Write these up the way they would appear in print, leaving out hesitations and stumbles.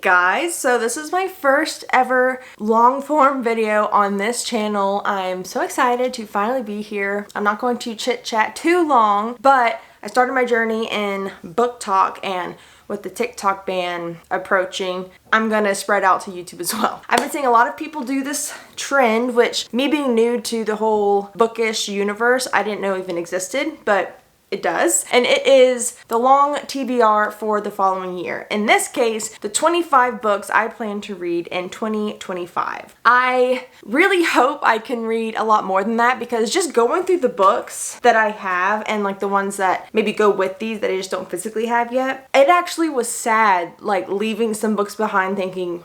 guys, so this is my first ever long form video on this channel. I'm so excited to finally be here. I'm not going to chit chat too long, but I started my journey in book talk, and with the TikTok ban approaching, I'm gonna spread out to YouTube as well. I've been seeing a lot of people do this trend, which me being new to the whole bookish universe, I didn't know even existed, but it does. And it is the long TBR for the following year. In this case, the 25 books I plan to read in 2025. I really hope I can read a lot more than that, because just going through the books that I have and like the ones that maybe go with these that I just don't physically have yet, it actually was sad, like leaving some books behind thinking,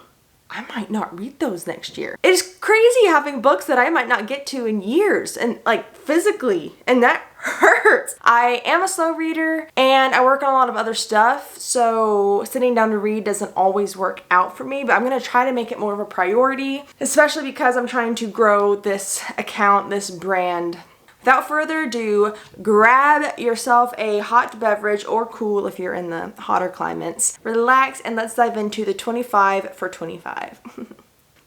I might not read those next year. It is crazy having books that I might not get to in years, and like physically, and that hurts. I am a slow reader and I work on a lot of other stuff, so sitting down to read doesn't always work out for me, but I'm gonna try to make it more of a priority, especially because I'm trying to grow this account, this brand. Without further ado, grab yourself a hot beverage, or cool if you're in the hotter climates. Relax and let's dive into the 25 for 25.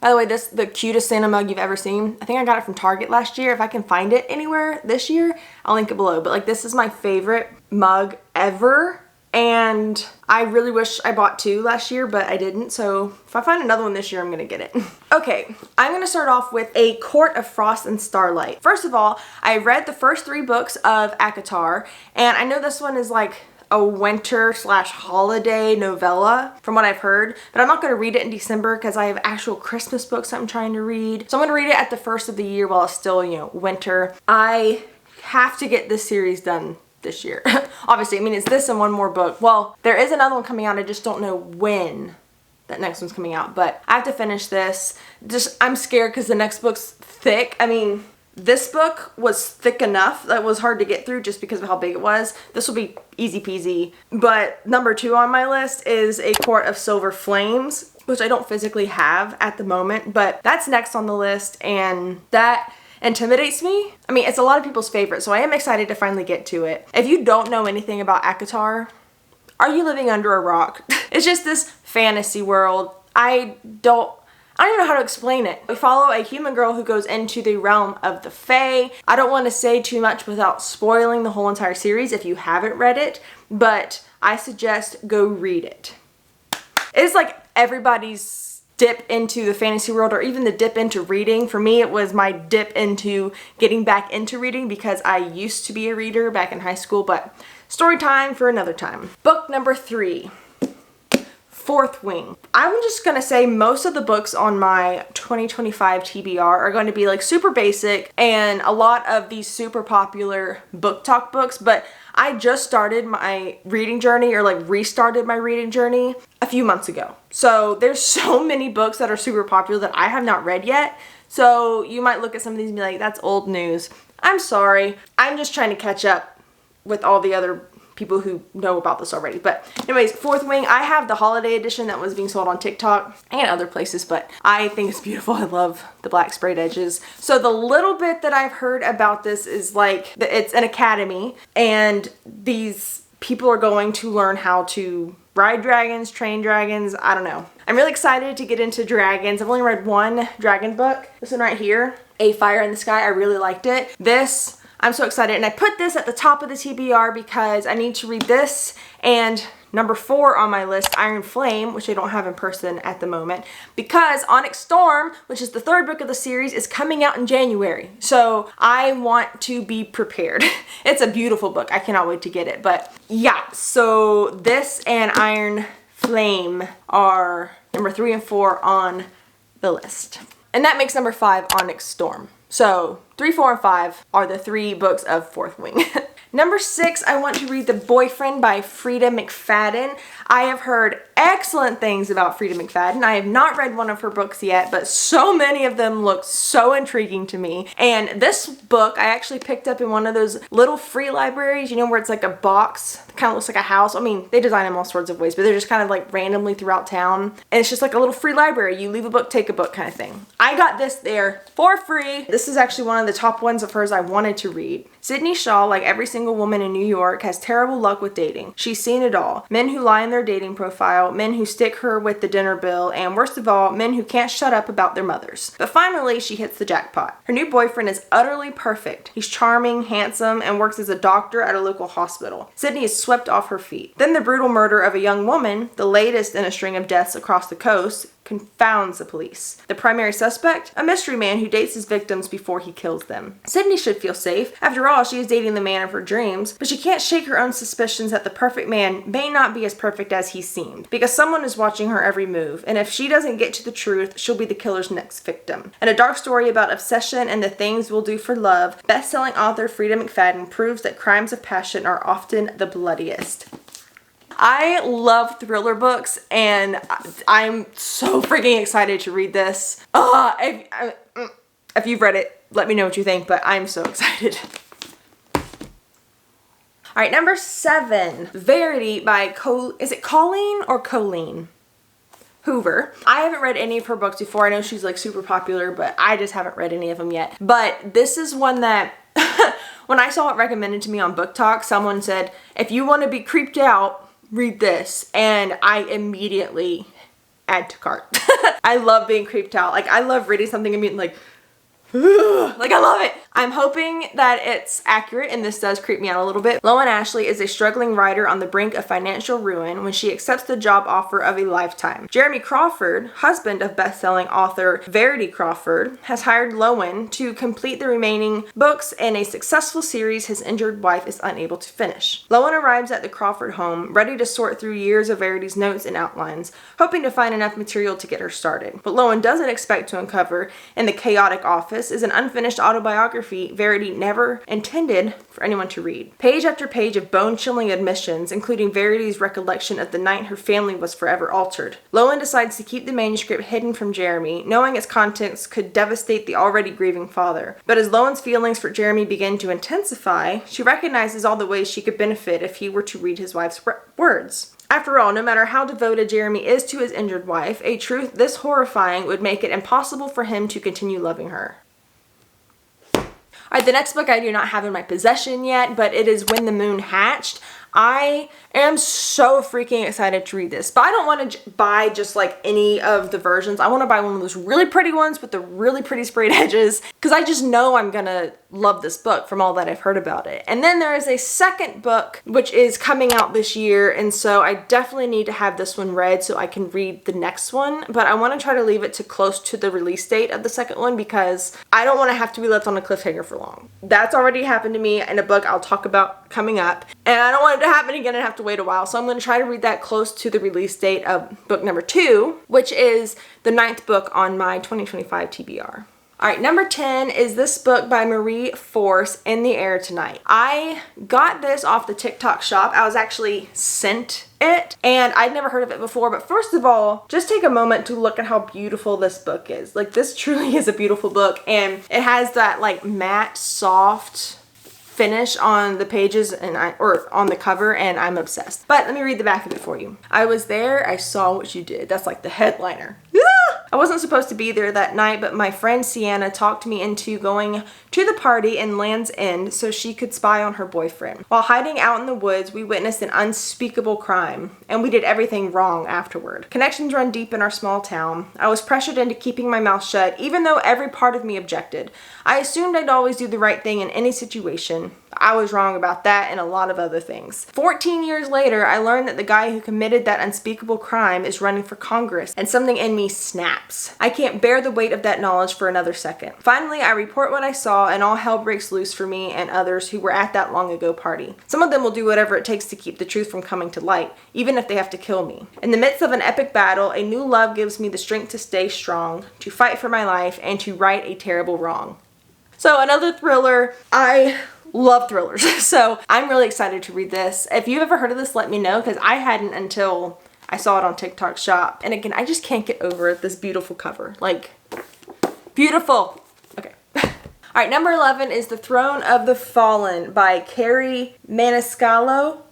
By the way, this is the cutest Santa mug you've ever seen. I think I got it from Target last year. If I can find it anywhere this year, I'll link it below. But like, this is my favorite mug ever. And I really wish I bought two last year, but I didn't. So if I find another one this year, I'm gonna get it. Okay, I'm gonna start off with A Court of Frost and Starlight. First of all, I read the first 3 books of ACOTAR, and I know this one is like a winter / holiday novella from what I've heard, but I'm not going to read it in December because I have actual Christmas books I'm trying to read. So I'm going to read it at the first of the year while it's still, you know, winter. I have to get this series done this year. Obviously, I mean, it's this and one more book. Well, there is another one coming out. I just don't know when that next one's coming out, but I have to finish this. I'm scared because the next book's thick. I mean, this book was thick enough that it was hard to get through just because of how big it was. This will be easy peasy. But number 2 on my list is A Court of Silver Flames, which I don't physically have at the moment, but that's next on the list, and that intimidates me. I mean, it's a lot of people's favorite, so I am excited to finally get to it. If you don't know anything about ACOTAR, are you living under a rock? It's just this fantasy world. I don't even know how to explain it. We follow a human girl who goes into the realm of the Fae. I don't want to say too much without spoiling the whole entire series if you haven't read it, but I suggest go read it. It's like everybody's dip into the fantasy world, or even the dip into reading. For me, it was my dip into getting back into reading because I used to be a reader back in high school, but story time for another time. Book number 3. Fourth Wing. I'm just gonna say most of the books on my 2025 TBR are going to be like super basic and a lot of these super popular book talk books, but I just started my reading journey, or like restarted my reading journey a few months ago. So there's so many books that are super popular that I have not read yet. So you might look at some of these and be like, that's old news. I'm sorry. I'm just trying to catch up with all the other people who know about this already. But anyways, Fourth Wing, I have the holiday edition that was being sold on TikTok and other places, but I think it's beautiful. I love the black sprayed edges. So the little bit that I've heard about this is like, it's an academy, and these people are going to learn how to ride dragons, train dragons, I don't know. I'm really excited to get into dragons. I've only read one dragon book, this one right here, A Fire in the Sky. I really liked it. This, I'm so excited, and I put this at the top of the TBR because I need to read this, and number 4 on my list, Iron Flame, which I don't have in person at the moment, because Onyx Storm, which is the 3rd book of the series, is coming out in January. So I want to be prepared. It's a beautiful book. I cannot wait to get it. But yeah, so this and Iron Flame are number 3 and 4 on the list. And that makes number 5 Onyx Storm. So 3, 4, and 5 are the 3 books of Fourth Wing. Number 6, I want to read The Boyfriend by Frida McFadden. I have heard excellent things about Frida McFadden. I have not read one of her books yet, but so many of them look so intriguing to me. And this book I actually picked up in one of those little free libraries, you know, where it's like a box, kind of looks like a house. I mean, they design them all sorts of ways, but they're just kind of like randomly throughout town. And it's just like a little free library. You leave a book, take a book kind of thing. I got this there for free. This is actually one of the top ones of hers I wanted to read. Sydney Shaw, like every single woman in New York, has terrible luck with dating. She's seen it all. Men who lie in their dating profile, men who stick her with the dinner bill, and worst of all, men who can't shut up about their mothers. But finally, she hits the jackpot. Her new boyfriend is utterly perfect. He's charming, handsome, and works as a doctor at a local hospital. Sydney is swept off her feet. Then the brutal murder of a young woman, the latest in a string of deaths across the coast, confounds the police. The primary suspect? A mystery man who dates his victims before he kills them. Sydney should feel safe. After all, she is dating the man of her dreams, but she can't shake her own suspicions that the perfect man may not be as perfect as he seemed, because someone is watching her every move, and if she doesn't get to the truth, she'll be the killer's next victim. In a dark story about obsession and the things we'll do for love, best-selling author Frida McFadden proves that crimes of passion are often the bloodiest. I love thriller books, and I'm so freaking excited to read this. If you've read it, let me know what you think, but I'm so excited. All right, number 7, Verity by is it Colleen or Colleen Hoover. I haven't read any of her books before. I know she's like super popular, but I just haven't read any of them yet. But this is one that when I saw it recommended to me on Book Talk, someone said, if you want to be creeped out, read this, and I immediately add to cart. I love being creeped out. Like, I love reading something and being like, like, I love it. I'm hoping that it's accurate, and this does creep me out a little bit. Loan Ashley is a struggling writer on the brink of financial ruin when she accepts the job offer of a lifetime. Jeremy Crawford, husband of best-selling author Verity Crawford, has hired Loan to complete the remaining books in a successful series his injured wife is unable to finish. Loan arrives at the Crawford home, ready to sort through years of Verity's notes and outlines, hoping to find enough material to get her started. What Loan doesn't expect to uncover in the chaotic office is an unfinished autobiography Verity never intended for anyone to read. Page after page of bone-chilling admissions, including Verity's recollection of the night her family was forever altered. Loan decides to keep the manuscript hidden from Jeremy, knowing its contents could devastate the already grieving father. But as Loan's feelings for Jeremy begin to intensify, she recognizes all the ways she could benefit if he were to read his wife's words. After all, no matter how devoted Jeremy is to his injured wife, a truth this horrifying would make it impossible for him to continue loving her. Alright, the next book I do not have in my possession yet, but it is When the Moon Hatched. I am so freaking excited to read this, but I don't want to buy just like any of the versions. I want to buy one of those really pretty ones with the really pretty sprayed edges, because I just know I'm gonna love this book from all that I've heard about it. And then there is a second book which is coming out this year, and so I definitely need to have this one read so I can read the next one, but I want to try to leave it to close to the release date of the second one because I don't want to have to be left on a cliffhanger for long. That's already happened to me in a book I'll talk about coming up, and I don't want it to happen again and have to wait a while, so I'm going to try to read that close to the release date of book number 2, which is the 9th book on my 2025 TBR. Alright, number 10 is this book by Marie Force, In the Air Tonight. I got this off the TikTok shop. I was actually sent it, and I'd never heard of it before, but first of all, just take a moment to look at how beautiful this book is. Like, this truly is a beautiful book, and it has that like matte, soft finish on the pages or on the cover, and I'm obsessed. But let me read the back of it for you. I was there, I saw what you did. That's like the headliner. I wasn't supposed to be there that night, but my friend Sienna talked me into going to the party in Land's End so she could spy on her boyfriend. While hiding out in the woods, we witnessed an unspeakable crime, and we did everything wrong afterward. Connections run deep in our small town. I was pressured into keeping my mouth shut, even though every part of me objected. I assumed I'd always do the right thing in any situation. I was wrong about that and a lot of other things. 14 years later, I learned that the guy who committed that unspeakable crime is running for Congress, and something in me snaps. I can't bear the weight of that knowledge for another second. Finally, I report what I saw, and all hell breaks loose for me and others who were at that long ago party. Some of them will do whatever it takes to keep the truth from coming to light, even if they have to kill me. In the midst of an epic battle, a new love gives me the strength to stay strong, to fight for my life, and to right a terrible wrong. So another thriller. I love thrillers, so I'm really excited to read this. If you've ever heard of this, let me know, because I hadn't until I saw it on TikTok shop. And again, I just can't get over this beautiful cover. Like, beautiful. Okay. Alright, number 11 is The Throne of the Fallen by Carrie Maniscalco.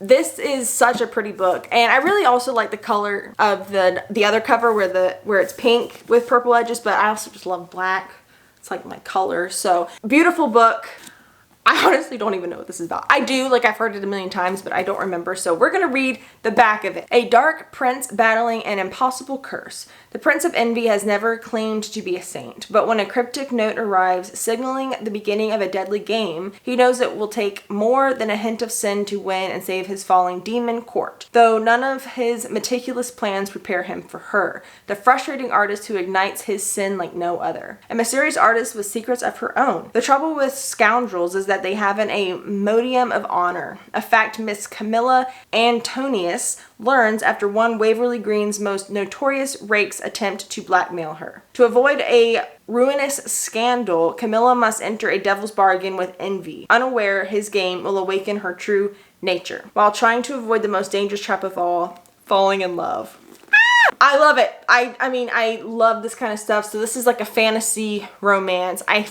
this is such a pretty book, and I really also like the color of the other cover where it's pink with purple edges, but I also just love black. It's like my color. So beautiful book. I honestly don't even know what this is about. I do, like I've heard it a million times, but I don't remember. So we're gonna read the back of it. A dark prince battling an impossible curse. The Prince of Envy has never claimed to be a saint, but when a cryptic note arrives signaling the beginning of a deadly game, he knows it will take more than a hint of sin to win and save his falling demon court, though none of his meticulous plans prepare him for her, the frustrating artist who ignites his sin like no other. A mysterious artist with secrets of her own. The trouble with scoundrels is that they haven't a modium of honor, a fact Miss Camilla Antonius learns after one Waverly Green's most notorious rakes attempt to blackmail her. To avoid a ruinous scandal, Camilla must enter a devil's bargain with Envy, unaware his game will awaken her true nature, while trying to avoid the most dangerous trap of all, falling in love. I love it. I mean, I love this kind of stuff. So this is like a fantasy romance. I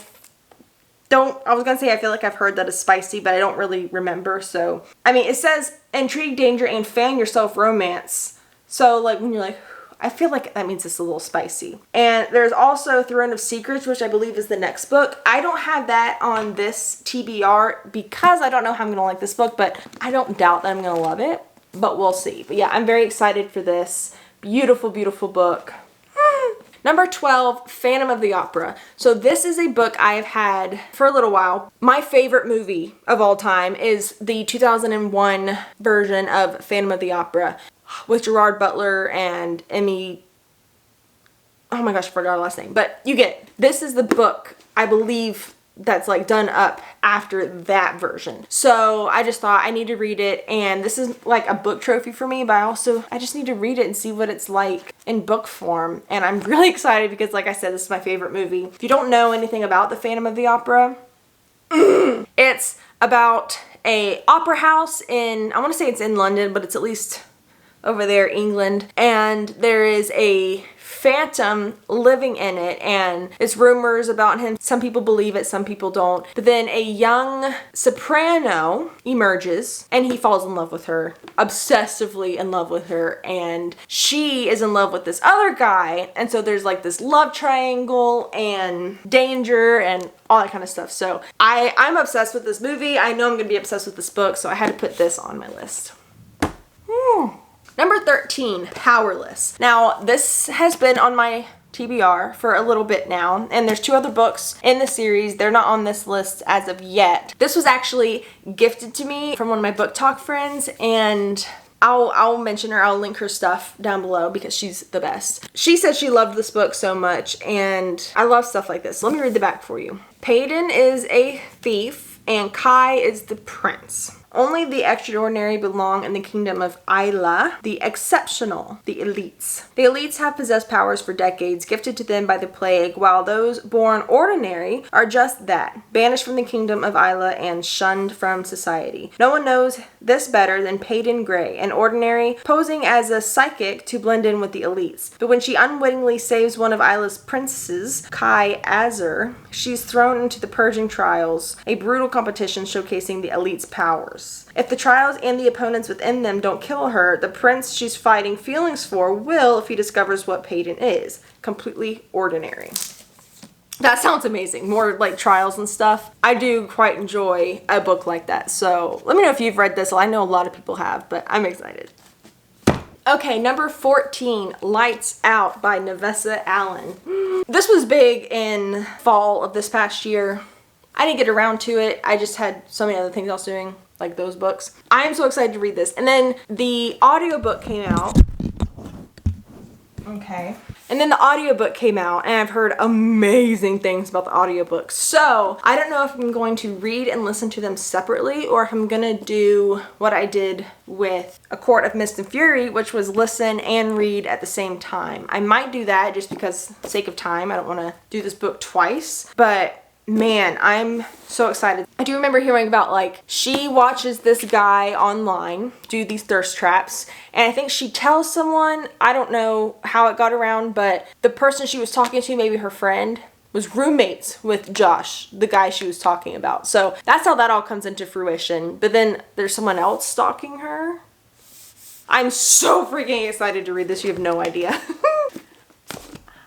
was gonna say I feel like I've heard that it's spicy, but I don't really remember. So, I mean, it says intrigue, danger, and fan yourself romance. So like when you're like, I feel like that means it's a little spicy. And there's also Throne of Secrets, which I believe is the next book. I don't have that on this TBR because I don't know how I'm gonna like this book, but I don't doubt that I'm gonna love it, but we'll see. But yeah, I'm very excited for this. Beautiful, beautiful book. Number 12, Phantom of the Opera. So this is a book I have had for a little while. My favorite movie of all time is the 2001 version of Phantom of the Opera with Gerard Butler and Emmy. Oh my gosh, I forgot her last name. But you get it. This is the book, I believe, that's like done up after that version. So I just thought I need to read it, and this is like a book trophy for me, but I just need to read it and see what it's like in book form. And I'm really excited because like I said, this is my favorite movie. If you don't know anything about the Phantom of the Opera, it's about a opera house in, I want to say it's in London, but it's at least over there, England, and there is a phantom living in it, and it's rumors about him. Some people believe it, some people don't. But then a young soprano emerges and he falls in love with her, obsessively in love with her, and she is in love with this other guy, and so there's like this love triangle and danger and all that kind of stuff. So I'm obsessed with this movie. I know I'm gonna be obsessed with this book, so I had to put this on my list. Number 13, Powerless. Now, this has been on my TBR for a little bit now, and there's 2 other books in the series. They're not on this list as of yet. This was actually gifted to me from one of my book talk friends, and I'll mention her, I'll link her stuff down below because she's the best. She said she loved this book so much, and I love stuff like this. Let me read the back for you. Payton is a thief, and Kai is the prince. Only the extraordinary belong in the kingdom of Isla, the exceptional, the elites. The elites have possessed powers for decades, gifted to them by the plague, while those born ordinary are just that, banished from the kingdom of Isla and shunned from society. No one knows this better than Payton Gray, an ordinary, posing as a psychic to blend in with the elites. But when she unwittingly saves one of Isla's princes, Kai Azur, she's thrown into the purging trials, a brutal competition showcasing the elites' powers. If the trials and the opponents within them don't kill her, the prince she's fighting feelings for will if he discovers what Payton is. Completely ordinary. That sounds amazing. More like trials and stuff. I do quite enjoy a book like that. So let me know if you've read this. I know a lot of people have, but I'm excited. Okay, number 14, Lights Out by Nevessa Allen. This was big in fall of this past year. I didn't get around to it. I just had so many other things I was doing, like those books. I am so excited to read this. And then the audiobook came out. Okay. And then the audiobook came out, and I've heard amazing things about the audiobook. So I don't know if I'm going to read and listen to them separately, or if I'm gonna do what I did with A Court of Mist and Fury, which was listen and read at the same time. I might do that just because sake of time. I don't want to do this book twice, but man, I'm so excited. I do remember hearing about, like, she watches this guy online do these thirst traps, and I think she tells someone, I don't know how it got around, but the person she was talking to, maybe her friend, was roommates with Josh, the guy she was talking about. So that's how that all comes into fruition. But then there's someone else stalking her. I'm so freaking excited to read this. You have no idea.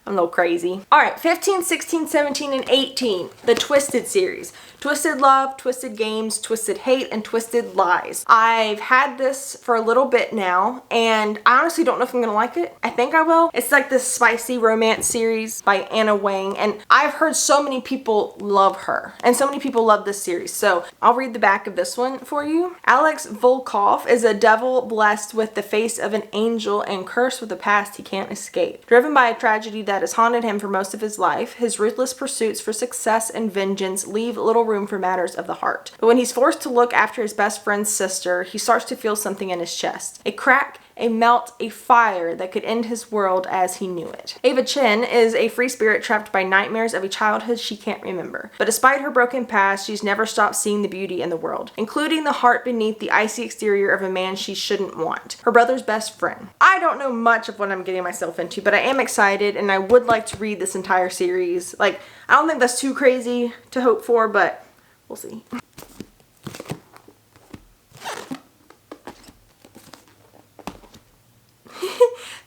I'm a little crazy. All right, 15, 16, 17, and 18. The Twisted series. Twisted Love, Twisted Games, Twisted Hate, and Twisted Lies. I've had this for a little bit now, and I honestly don't know if I'm gonna like it. I think I will. It's like this spicy romance series by Anna Wang, and I've heard so many people love her, and so many people love this series, so I'll read the back of this one for you. Alex Volkov is a devil blessed with the face of an angel and cursed with a past he can't escape. Driven by a tragedy that has haunted him for most of his life, his ruthless pursuits for success and vengeance leave little room for matters of the heart. But when he's forced to look after his best friend's sister, he starts to feel something in his chest. A crack, a melt, a fire that could end his world as he knew it. Ava Chen is a free spirit trapped by nightmares of a childhood she can't remember. But despite her broken past, she's never stopped seeing the beauty in the world, including the heart beneath the icy exterior of a man she shouldn't want. Her brother's best friend. I don't know much of what I'm getting myself into, but I am excited and I would like to read this entire series. Like, I don't think that's too crazy to hope for, but we'll see.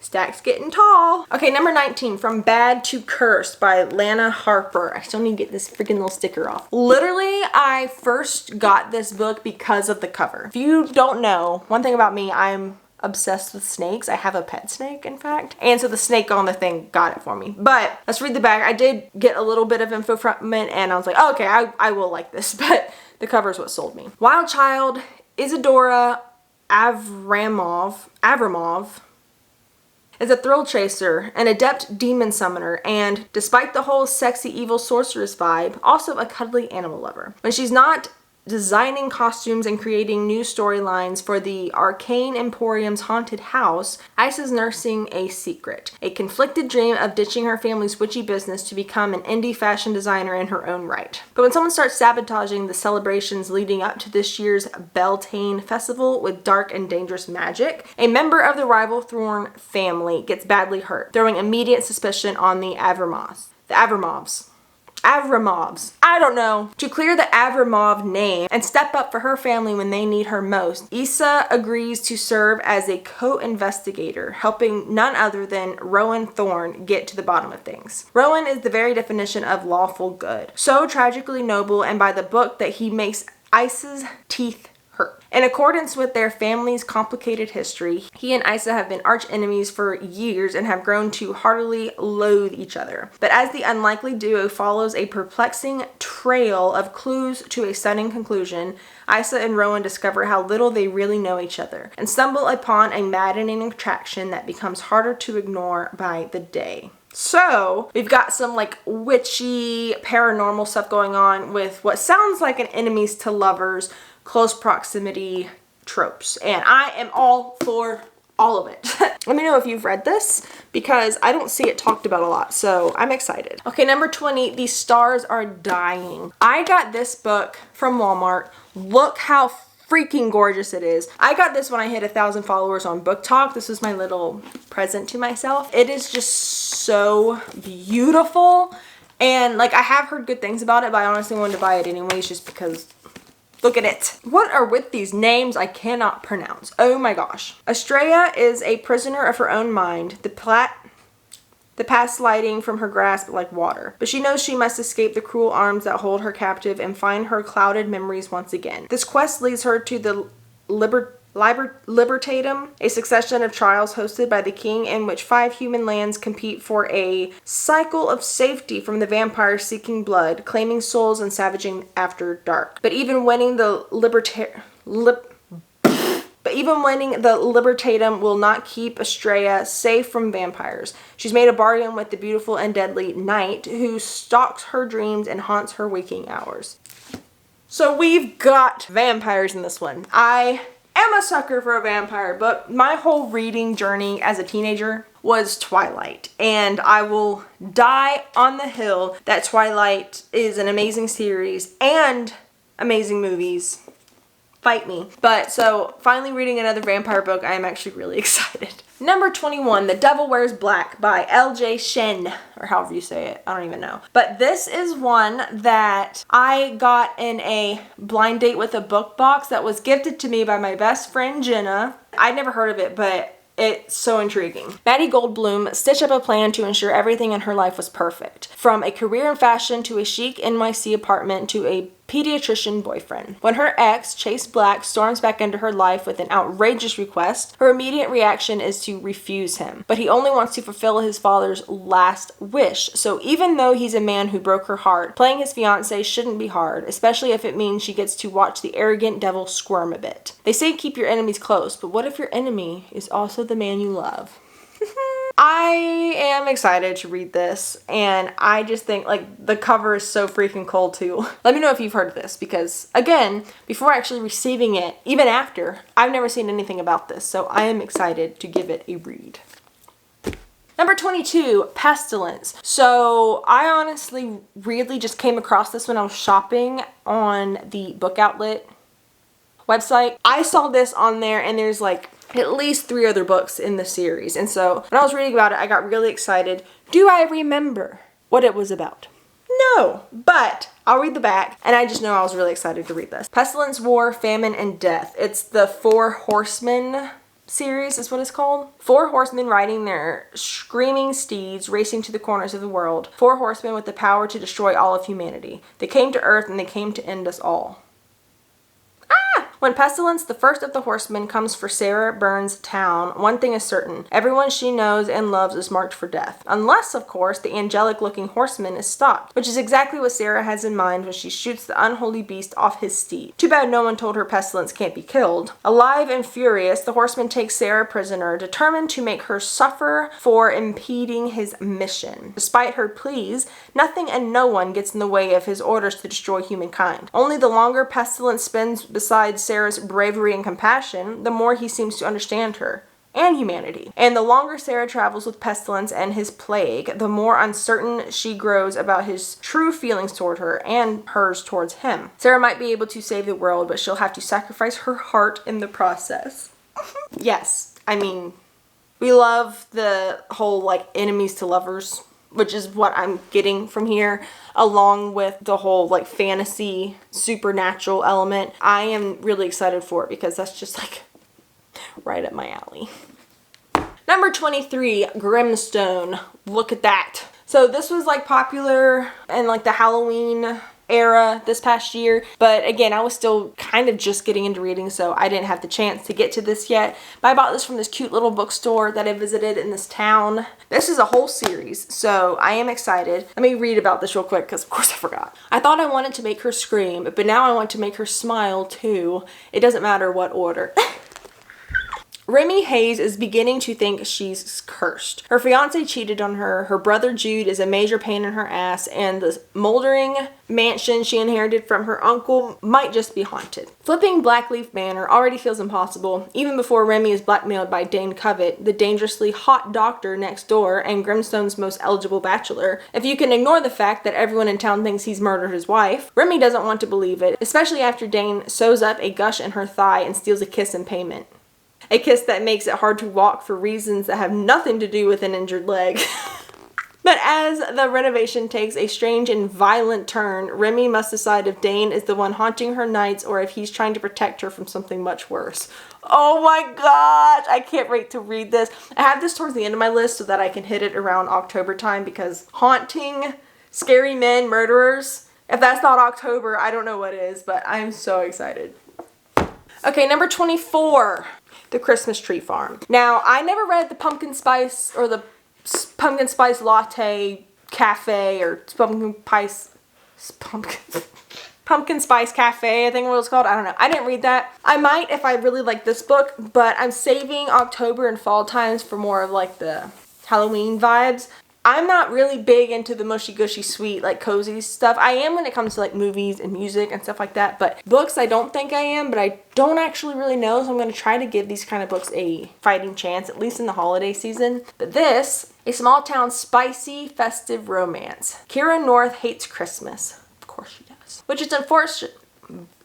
Stack's getting tall. Okay, number 19, From Bad to Cursed by Lana Harper. I still need to get this freaking little sticker off. Literally, I first got this book because of the cover. If you don't know, one thing about me, I'm obsessed with snakes. I have a pet snake, in fact. And so the snake on the thing got it for me. But let's read the back. I did get a little bit of info from it, and I was like, oh, okay, I will like this. But the cover is what sold me. Wild Child, Isadora Avramov is a thrill chaser, an adept demon summoner, and despite the whole sexy evil sorceress vibe, also a cuddly animal lover. When she's not designing costumes and creating new storylines for the Arcane Emporium's haunted house, Ice is nursing a secret, a conflicted dream of ditching her family's witchy business to become an indie fashion designer in her own right. But when someone starts sabotaging the celebrations leading up to this year's Beltane festival with dark and dangerous magic, a member of the rival Thorn family gets badly hurt, throwing immediate suspicion on the Avramovs. I don't know. To clear the Avramov name and step up for her family when they need her most, Issa agrees to serve as a co-investigator, helping none other than Rowan Thorne get to the bottom of things. Rowan is the very definition of lawful good. So tragically noble and by the book that he makes Issa's teeth hurt. In accordance with their family's complicated history, he and Issa have been arch enemies for years and have grown to heartily loathe each other. But as the unlikely duo follows a perplexing trail of clues to a stunning conclusion, Issa and Rowan discover how little they really know each other and stumble upon a maddening attraction that becomes harder to ignore by the day. So we've got some like witchy paranormal stuff going on with what sounds like an enemies to lovers, close proximity tropes, and I am all for all of it. Let me know if you've read this because I don't see it talked about a lot, so I'm excited. Okay, number 20, The Stars Are Dying. I got this book from Walmart. Look how freaking gorgeous it is. I got this when I hit 1,000 followers on Book Talk. This was my little present to myself. It is just so beautiful, and like I have heard good things about it, but I honestly wanted to buy it anyways just because look at it. What are with these names I cannot pronounce? Oh my gosh. Estrella is a prisoner of her own mind, the past sliding from her grasp like water. But she knows she must escape the cruel arms that hold her captive and find her clouded memories once again. This quest leads her to the Libertatum, a succession of trials hosted by the king in which 5 human lands compete for a cycle of safety from the vampires seeking blood, claiming souls, and savaging after dark. But even winning the Libertatum will not keep Estrella safe from vampires. She's made a bargain with the beautiful and deadly Night, who stalks her dreams and haunts her waking hours. So we've got vampires in this one. I am a sucker for a vampire book. My whole reading journey as a teenager was Twilight, and I will die on the hill that Twilight is an amazing series and amazing movies Fight me. But so finally reading another vampire book, I am actually really excited. Number 21, The Devil Wears Black by L.J. Shen, or however you say it. I don't even know. But this is one that I got in a blind date with a book box that was gifted to me by my best friend Jenna. I'd never heard of it, but it's so intriguing. Maddie Goldblum stitched up a plan to ensure everything in her life was perfect. From a career in fashion to a chic NYC apartment to a pediatrician boyfriend. When her ex, Chase Black, storms back into her life with an outrageous request, her immediate reaction is to refuse him. But he only wants to fulfill his father's last wish. So even though he's a man who broke her heart, playing his fiancée shouldn't be hard, especially if it means she gets to watch the arrogant devil squirm a bit. They say keep your enemies close, but what if your enemy is also the man you love? I am excited to read this, and I just think like the cover is so freaking cool too. Let me know if you've heard of this, because again, before actually receiving it, even after, I've never seen anything about this, so I am excited to give it a read. Number 22, Pestilence. So I honestly really just came across this when I was shopping on the Book Outlet website. I saw this on there, and there's like at least 3 other books in the series. And so when I was reading about it, I got really excited. Do I remember what it was about? No, but I'll read the back, and I just know I was really excited to read this. Pestilence, War, Famine, and Death. It's the 4 Horsemen series is what it's called. 4 horsemen riding their screaming steeds, racing to the corners of the world. 4 horsemen with the power to destroy all of humanity. They came to Earth, and they came to end us all. When Pestilence, the first of the horsemen, comes for Sarah Burns' town, one thing is certain. Everyone she knows and loves is marked for death. Unless, of course, the angelic-looking horseman is stopped, which is exactly what Sarah has in mind when she shoots the unholy beast off his steed. Too bad no one told her Pestilence can't be killed. Alive and furious, the horseman takes Sarah prisoner, determined to make her suffer for impeding his mission. Despite her pleas, nothing and no one gets in the way of his orders to destroy humankind. Only the longer Pestilence spends beside Sarah's bravery and compassion, the more he seems to understand her and humanity. And the longer Sarah travels with Pestilence and his plague, the more uncertain she grows about his true feelings toward her and hers towards him. Sarah might be able to save the world, but she'll have to sacrifice her heart in the process. Yes, I mean, we love the whole like enemies to lovers, which is what I'm getting from here, along with the whole like fantasy supernatural element. I am really excited for it because that's just like right up my alley. Number 23, Grimstone. Look at that. So this was like popular in like the Halloween era this past year, but again, I was still kind of just getting into reading, so I didn't have the chance to get to this yet. But I bought this from this cute little bookstore that I visited in this town. This is a whole series, so I am excited. Let me read about this real quick because of course I forgot. I thought I wanted to make her scream, but now I want to make her smile too. It doesn't matter what order. Remy Hayes is beginning to think she's cursed. Her fiance cheated on her, her brother Jude is a major pain in her ass, and the moldering mansion she inherited from her uncle might just be haunted. Flipping Blackleaf Manor already feels impossible, even before Remy is blackmailed by Dane Covett, the dangerously hot doctor next door and Grimstone's most eligible bachelor. If you can ignore the fact that everyone in town thinks he's murdered his wife, Remy doesn't want to believe it, especially after Dane sews up a gush in her thigh and steals a kiss in payment. A kiss that makes it hard to walk for reasons that have nothing to do with an injured leg. But as the renovation takes a strange and violent turn, Remy must decide if Dane is the one haunting her nights or if he's trying to protect her from something much worse. Oh my gosh, I can't wait to read this. I have this towards the end of my list so that I can hit it around October time, because haunting, scary men, murderers, if that's not October, I don't know what is, but I'm so excited. Okay, number 24. The Christmas Tree Farm. Now, I never read the pumpkin spice or the pumpkin spice latte cafe or pumpkin spice cafe, I think what it's called. I don't know. I didn't read that. I might if I really like this book, but I'm saving October and fall times for more of like the Halloween vibes. I'm not really big into the mushy gushy sweet like cozy stuff. I am when it comes to like movies and music and stuff like that, but books I don't think I am, but I don't actually really know, so I'm going to try to give these kind of books a fighting chance, at least in the holiday season. But this, a small town spicy festive romance. Kira North hates Christmas. Of course she does. Which is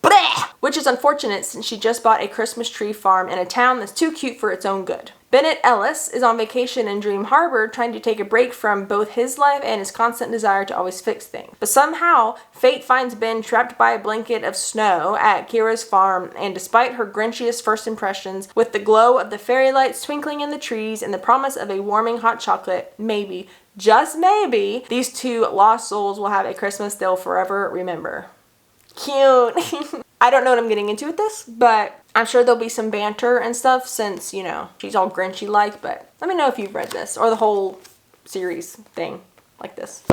Bleh! Which is unfortunate since she just bought a Christmas tree farm in a town that's too cute for its own good. Bennett Ellis is on vacation in Dream Harbor trying to take a break from both his life and his constant desire to always fix things. But somehow, fate finds Ben trapped by a blanket of snow at Kira's farm, and despite her grinchiest first impressions, with the glow of the fairy lights twinkling in the trees and the promise of a warming hot chocolate, maybe, just maybe, these two lost souls will have a Christmas they'll forever remember. Cute. I don't know what I'm getting into with this, but I'm sure there'll be some banter and stuff since, you know, she's all Grinchy-like, but let me know if you've read this or the whole series thing like this.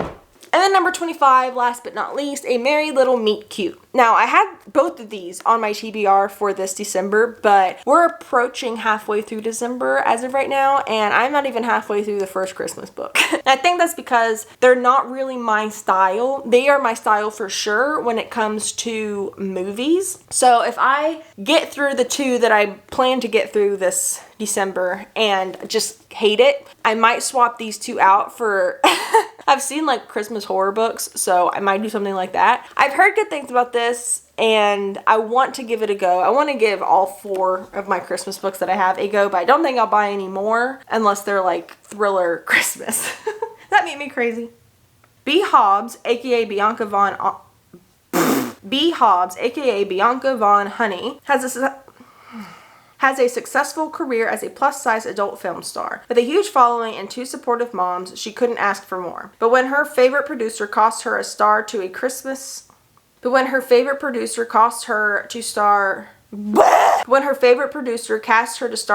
And then number 25, last but not least, A Merry Little Meet Cute. Now, I had both of these on my TBR for this December, but we're approaching halfway through December as of right now, and I'm not even halfway through the first Christmas book. I think that's because they're not really my style. They are my style for sure when it comes to movies. So if I get through the two that I plan to get through this December and just hate it, I might swap these two out for I've seen like Christmas horror books, so I might do something like that. I've heard good things about this and I want to give it a go. I want to give all 4 of my Christmas books that I have a go, but I don't think I'll buy any more unless they're like thriller Christmas. That made me crazy. B. Hobbs, aka Bianca Von B. Hobbs, aka Bianca Von Honey, has a successful career as a plus-size adult film star. With a huge following and 2 supportive moms, she couldn't ask for more. But when her favorite producer cast her to star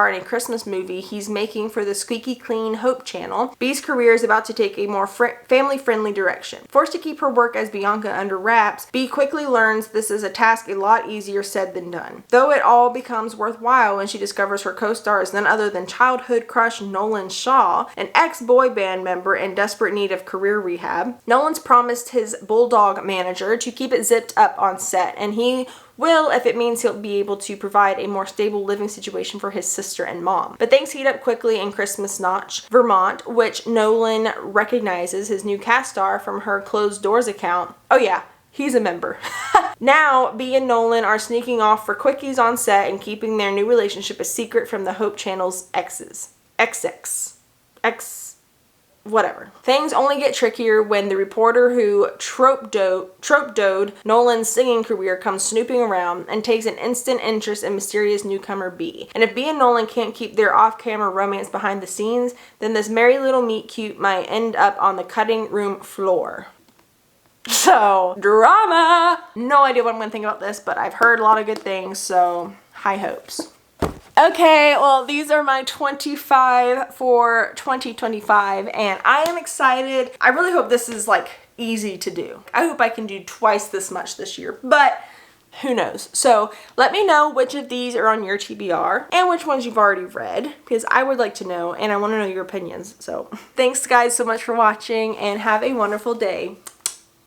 in a Christmas movie he's making for the squeaky clean Hope Channel, Bee's career is about to take a more family-friendly direction. Forced to keep her work as Bianca under wraps, Bee quickly learns this is a task a lot easier said than done. Though it all becomes worthwhile when she discovers her co-star is none other than childhood crush Nolan Shaw, an ex-boy band member in desperate need of career rehab. Nolan's promised his bulldog manager to keep it zipped up on set, and he will if it means he'll be able to provide a more stable living situation for his sister and mom. But things heat up quickly in Christmas Notch, Vermont, which Nolan recognizes his new cast star from her closed doors account. Oh yeah, he's a member. Now, Bee and Nolan are sneaking off for quickies on set and keeping their new relationship a secret from the Hope Channel's exes. Whatever. Things only get trickier when the reporter who trope-doed Nolan's singing career comes snooping around and takes an instant interest in mysterious newcomer Bee. And if Bee and Nolan can't keep their off-camera romance behind the scenes, then this merry little meet cute might end up on the cutting room floor. So, drama! No idea what I'm going to think about this, but I've heard a lot of good things, so high hopes. Okay, well, these are my 25 for 2025, and I am excited. I really hope this is, like, easy to do. I hope I can do twice this much this year, but who knows? So let me know which of these are on your TBR and which ones you've already read, because I would like to know, and I want to know your opinions. So thanks, guys, so much for watching, and have a wonderful day.